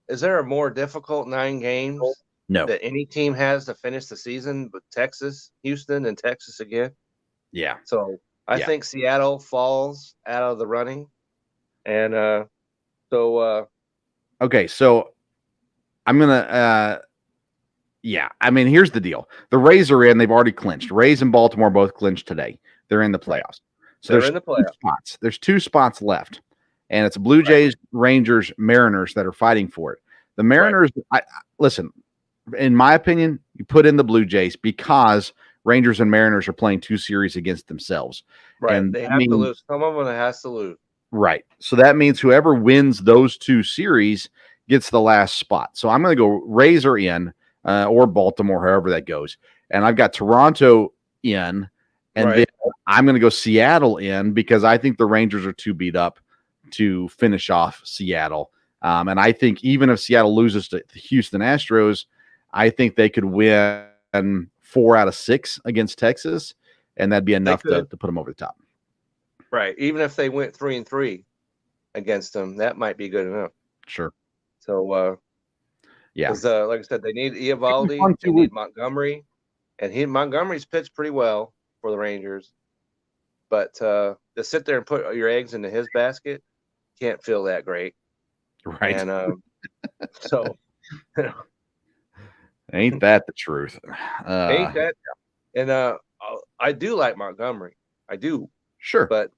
is there a more difficult 9 games that any team has to finish the season, but Texas, Houston, and Texas again? Yeah. So I think Seattle falls out of the running, and okay, so I'm gonna I mean, here's the deal. The Rays are in, they've already clinched. Rays and Baltimore both clinched today. They're in the playoffs. So they're in the playoffs. Spots. There's 2 spots left. And it's Blue Jays, Rangers, Mariners that are fighting for it. The Mariners, listen, in my opinion, you put in the Blue Jays because Rangers and Mariners are playing 2 series against themselves. Right. And they have to lose. Some of them has to lose. Right. So that means whoever wins those 2 series gets the last spot. So I'm going to go Rays are in, or Baltimore, however that goes. And I've got Toronto in, and then I'm going to go Seattle in, because I think the Rangers are too beat up to finish off Seattle. And I think even if Seattle loses to the Houston Astros, I think they could win 4 out of 6 against Texas, and that'd be enough to put them over the top. Right. Even if they went 3-3 against them, that might be good enough. Sure. So, because like I said, they need Eovaldi, they need Montgomery, and Montgomery's pitched pretty well for the Rangers. But to sit there and put your eggs into his basket, can't feel that great. Right. And so, ain't that the truth? Ain't that? And I do like Montgomery. I do. Sure. But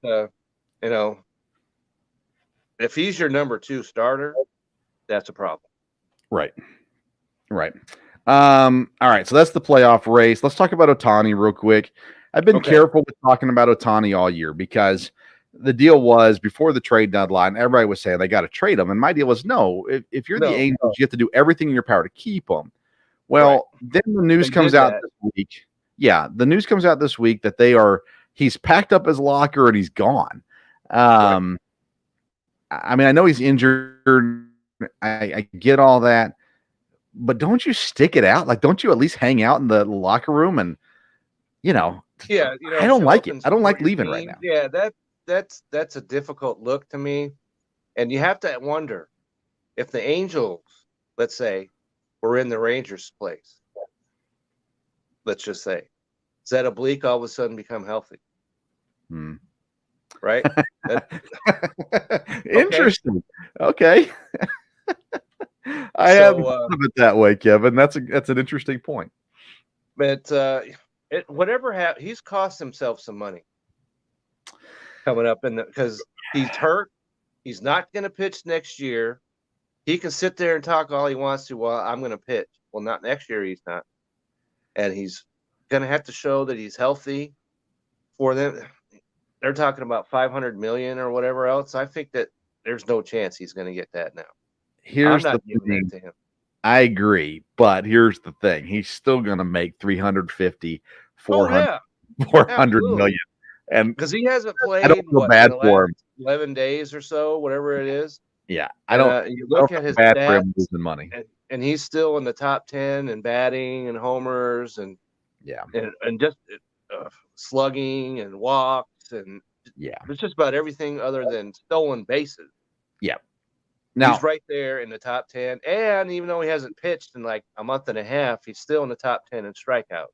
if he's your number 2 starter, that's a problem. Right. Right. All right. So that's the playoff race. Let's talk about Ohtani real quick. I've been careful with talking about Ohtani all year, because the deal was before the trade deadline, everybody was saying they got to trade him. And my deal was, no, if you're the Angels, you have to do everything in your power to keep him. Well, then the news comes out this week. Yeah. The news comes out this week that he's packed up his locker and he's gone. I mean, I know he's injured. I get all that, but don't you stick it out? Like, don't you at least hang out in the locker room and, I don't like it. I don't like leaving right now. Yeah, that's a difficult look to me. And you have to wonder if the Angels, let's say, were in the Rangers' place. Let's just say, does that oblique all of a sudden become healthy? Right? Interesting. Okay. I haven't thought of it that way, Kevin. That's an interesting point. But whatever happened, he's cost himself some money coming up because he's hurt. He's not going to pitch next year. He can sit there and talk all he wants to. Well, I'm going to pitch. Well, not next year. He's not, and he's going to have to show that he's healthy for them. They're talking about $500 million or whatever else. I think that there's no chance he's going to get that now. Here's I'm not the giving thing. that to him. I agree, but here's the thing. He's still going to make 350, 400 million And because he hasn't I played don't feel in bad the for last him. 11 days or so, whatever it is. Yeah, And you I don't look at feel his bad for stats, him losing money. and he's still in the top 10 in batting and homers and Yeah, just slugging and walks, and yeah, it's just about everything other than stolen bases. yeah. He's Now, right there in the top 10. And even though he hasn't pitched in like a month and a half, he's still in the top 10 in strikeouts.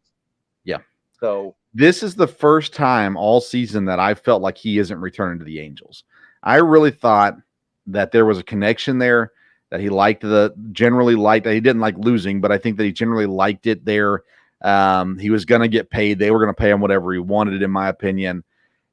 yeah, So this is the first time all season that I felt like he isn't returning to the Angels. I really thought that there was a connection there, that he generally liked that he didn't like losing, but I think that he generally liked it there. He was going to get paid. They were going to pay him whatever he wanted, in my opinion.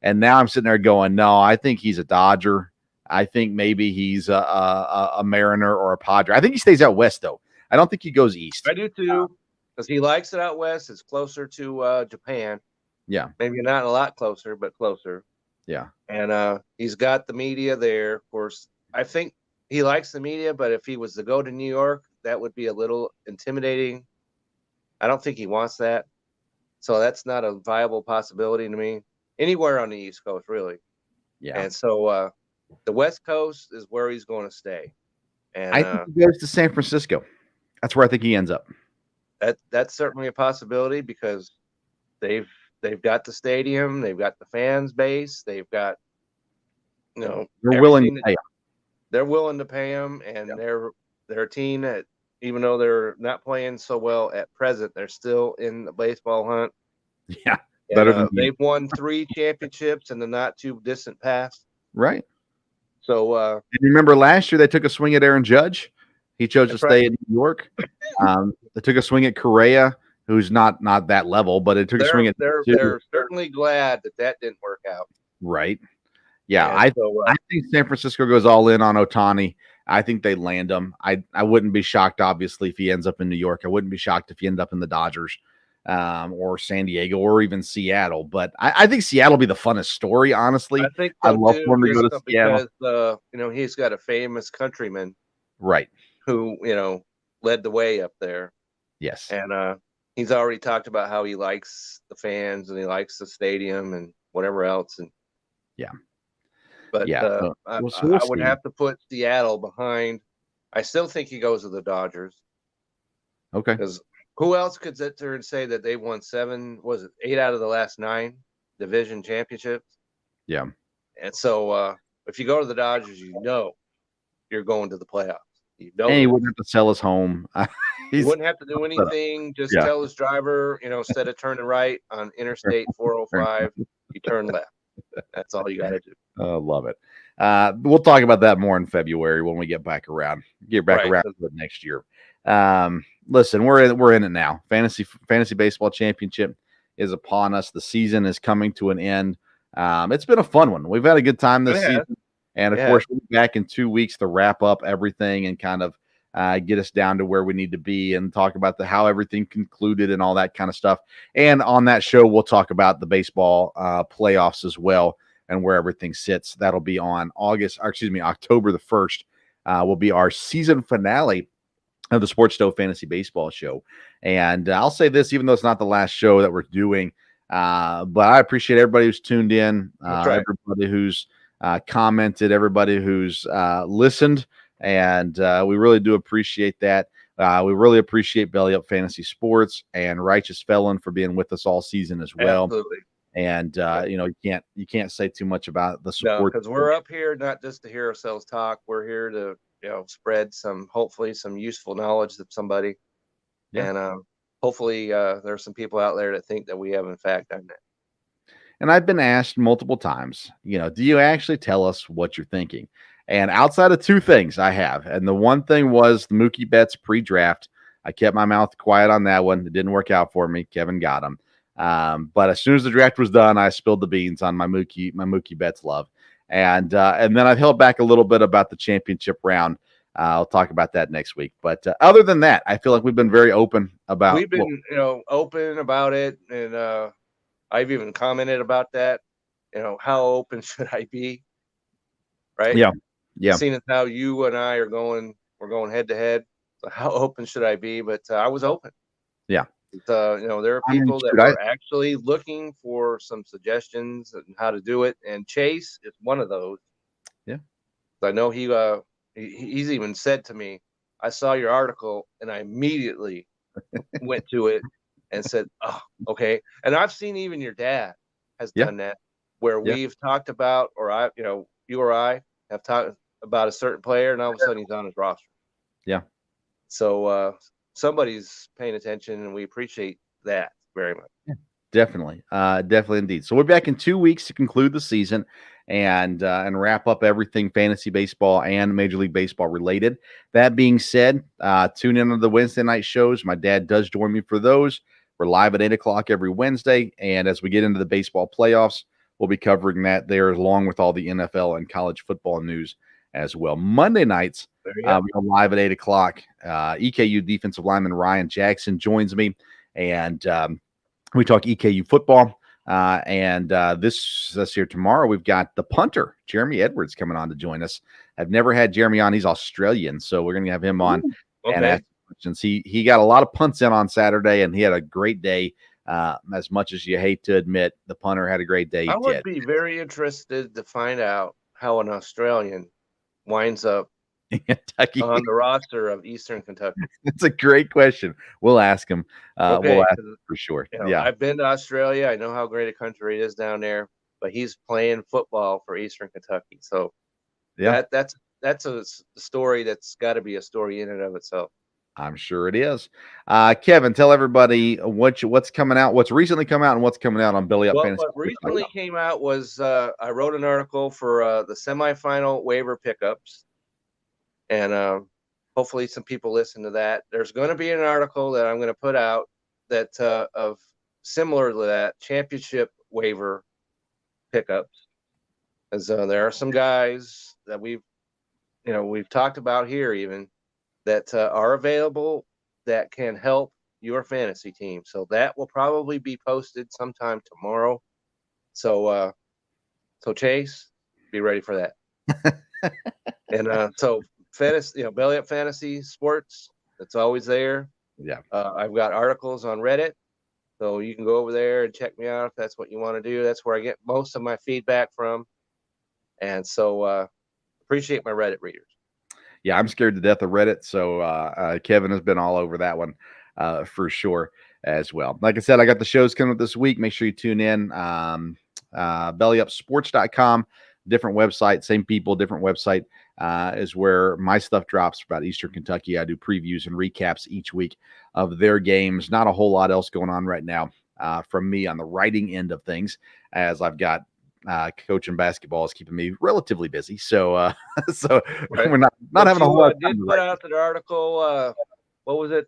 And now I'm sitting there going, no, I think he's a Dodger. I think maybe he's a Mariner or a Padre. I think he stays out west, though. I don't think he goes east. I do too, because he likes it out west. It's closer to Japan. Yeah. Maybe not a lot closer, but closer. Yeah. And he's got the media there. Of course, I think he likes the media, but if he was to go to New York, that would be a little intimidating. I don't think he wants that. So that's not a viable possibility to me. Anywhere on the East Coast, really. Yeah. And so the West Coast is where he's going to stay. And I think he goes to San Francisco. That's where I think he ends up. That's certainly a possibility, because they've got the stadium, they've got the fans base, they've got they're willing to pay him. They're willing to pay him, and they're a team that, even though they're not playing so well at present, they're still in the baseball hunt. Yeah, better than they've won 3 championships in the not too distant past. Right. So and remember last year they took a swing at Aaron Judge. He chose to stay in New York. They took a swing at Correa, who's not that level, but it took a swing at. They're certainly glad that didn't work out. Right. Yeah, I think San Francisco goes all in on Ohtani. I think they land him. I wouldn't be shocked, obviously, if he ends up in New York. I wouldn't be shocked if he ended up in the Dodgers, or San Diego, or even Seattle. But I think Seattle will be the funnest story, honestly. I think I'd love for him to go to Seattle. Because he's got a famous countryman, right, who led the way up there. Yes, and he's already talked about how he likes the fans and he likes the stadium and whatever else. And yeah. But I would have to put Seattle behind. I still think he goes to the Dodgers. Okay. Because who else could sit there and say that they won 8 out of the last 9 division championships? Yeah. And so if you go to the Dodgers, you're going to the playoffs. And he wouldn't have to sell his home. He wouldn't have to do anything. Just tell his driver, instead of turning right on Interstate 405, you turn left. That's all you got to do. Oh, love it. We'll talk about that more in February when we get back around. Around to it next year. Listen, we're in it now. Fantasy baseball championship is upon us. The season is coming to an end. It's been a fun one. We've had a good time this season, and of course, we'll be back in 2 weeks to wrap up everything and kind of get us down to where we need to be and talk about how everything concluded and all that kind of stuff. And on that show, we'll talk about the baseball playoffs as well and where everything sits. That'll be on October the 1st. Will be our season finale of the Sports Stove Fantasy Baseball Show. And I'll say this, even though it's not the last show that we're doing, but I appreciate everybody who's tuned in, everybody who's commented, everybody who's listened. And we really do appreciate that. We really appreciate Belly Up Fantasy Sports and Righteous Felon for being with us all season as well. Absolutely. And you can't say too much about the support, because we're up here not just to hear ourselves talk. We're here to spread hopefully some useful knowledge to somebody. And hopefully there's some people out there that think that we have in fact done that. And I've been asked multiple times, do you actually tell us what you're thinking? And outside of 2 things I have, and the one thing was the Mookie Betts pre-draft. I kept my mouth quiet on that one. It didn't work out for me. Kevin got him. But as soon as the draft was done, I spilled the beans on my Mookie Betts love. And then I've held back a little bit about the championship round. I'll talk about that next week. But other than that, I feel like we've been very open about open about it. And I've even commented about that. How open should I be? Right? Yeah. Yeah. Seeing as how you and I we're going head to head. So how open should I be? But I was open. Yeah. There are I mean, people that shoot, are actually looking for some suggestions on how to do it, and Chase is one of those. Yeah. I know he's even said to me, "I saw your article, and I immediately went to it and said, oh, okay." And I've seen even your dad has Yeah. done that, where Yeah. we've talked about, or you or I have talked about a certain player, and all of a sudden he's on his roster. Yeah. So somebody's paying attention, and we appreciate that very much. Definitely. Definitely indeed. So we're back in 2 weeks to conclude the season and wrap up everything fantasy baseball and Major League Baseball related. That being said, tune in to the Wednesday night shows. My dad does join me for those. We're live at 8 o'clock every Wednesday. And as we get into the baseball playoffs, we'll be covering that there along with all the NFL and college football news as well. Monday nights, we're live at 8 o'clock. EKU defensive lineman Ryan Jackson joins me. And we talk EKU football. This year tomorrow, we've got the punter, Jeremy Edwards, coming on to join us. I've never had Jeremy on. He's Australian, so we're going to have him on and ask questions. He got a lot of punts in on Saturday, and he had a great day. As much as you hate to admit, the punter had a great day. I would be very interested to find out how an Australian winds up Kentucky on the roster of Eastern Kentucky. It's a great question. We'll ask him. We'll ask him for sure. I've been to Australia. I know how great a country it is down there, but he's playing football for Eastern Kentucky. So that's a story that's got to be a story in and of itself. I'm sure it is. Kevin, tell everybody what's coming out, what's recently come out, and what's coming out on Belly Up Fantasy. What recently came out was I wrote an article for the semifinal waiver pickups, and hopefully some people listen to that. There's going to be an article that I'm going to put out that of similar to that championship waiver pickups, as there are some guys that we've talked about here even that are available that can help your fantasy team. So that will probably be posted sometime tomorrow. So Chase, be ready for that. And so fantasy, Belly Up Fantasy Sports, it's always there. Yeah. I've got articles on Reddit, so you can go over there and check me out if that's what you want to do. That's where I get most of my feedback from. And so appreciate my Reddit readers. Yeah, I'm scared to death of Reddit, so Kevin has been all over that one for sure as well. Like I said, I got the shows coming up this week. Make sure you tune in. BellyUpSports.com, different website, same people, different website is where my stuff drops about Eastern Kentucky. I do previews and recaps each week of their games. Not a whole lot else going on right now from me on the writing end of things, as I've got coaching basketball is keeping me relatively busy. So right. We're not having a whole lot of time. I did put out an article. What was it?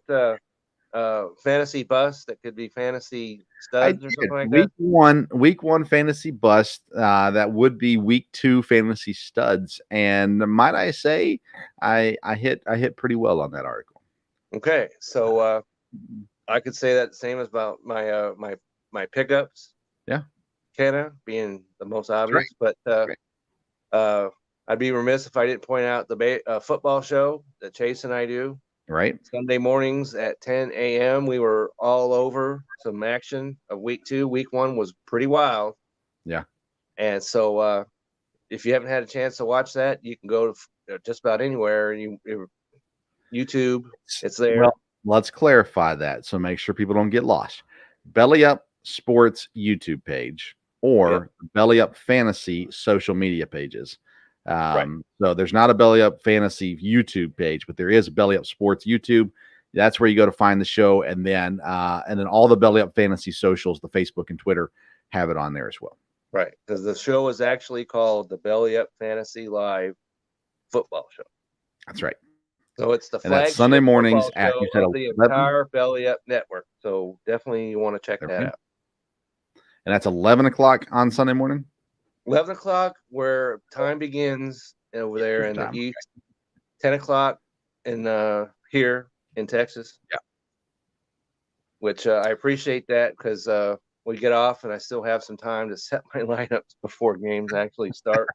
Fantasy bust that could be fantasy studs or something like that. Week one fantasy bust. That would be week 2 fantasy studs. And might I say, I hit pretty well on that article. Okay, so I could say that same as about my my pickups. Yeah. Kenna being the most obvious, but I'd be remiss if I didn't point out the football show that Chase and I do. Right. Sunday mornings at 10 a.m. We were all over some action of week 2. Week 1 was pretty wild. Yeah. And so if you haven't had a chance to watch that, you can go to just about anywhere. YouTube, it's there. Well, let's clarify that. So make sure people don't get lost. Belly Up Sports YouTube page or Belly Up Fantasy social media pages. So there's not a Belly Up Fantasy YouTube page, but there is a Belly Up Sports YouTube. That's where you go to find the show, and then all the Belly Up Fantasy socials, the Facebook and Twitter, have it on there as well. Right, because the show is actually called the Belly Up Fantasy Live Football Show. That's right. So it's the flagship Sunday mornings at the entire Belly Up network. So definitely you want to check that out. And that's 11 o'clock on Sunday morning. 11 o'clock, where time begins over there in the East. 10 o'clock in here in Texas. Yeah. Which I appreciate that, because we get off and I still have some time to set my lineups before games actually start.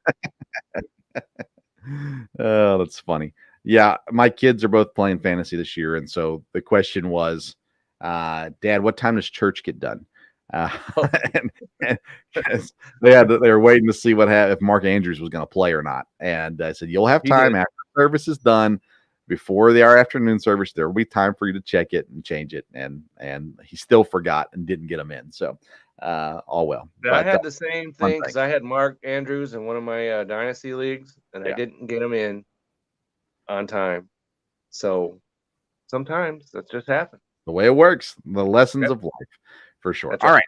Oh, that's funny. Yeah, my kids are both playing fantasy this year, and so the question was, Dad, what time does church get done? And, and 'cause they were waiting to see if Mark Andrews was going to play or not. And I said, you'll have time after service is done. Before our afternoon service, there will be time for you to check it and change it. And he still forgot and didn't get them in. So all well. I had the same thing because I had Mark Andrews in one of my dynasty leagues, and I didn't get him in on time. So sometimes that just happens. The way it works, the lessons of life, for sure. All right.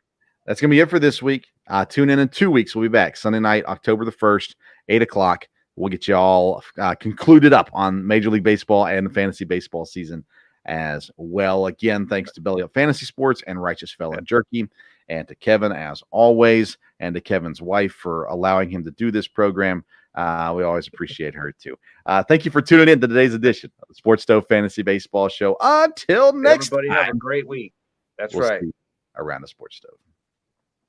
That's going to be it for this week. Tune in 2 weeks. We'll be back Sunday night, October the 1st, 8 o'clock. We'll get you all concluded up on Major League Baseball and the fantasy baseball season as well. Again, thanks to Belly Up Fantasy Sports and Righteous Fella Jerky, and to Kevin, as always, and to Kevin's wife for allowing him to do this program. We always appreciate her, too. Thank you for tuning in to today's edition of the Sports Stove Fantasy Baseball Show. Until next time. Everybody have a great week. That's right. See you around the Sports Stove.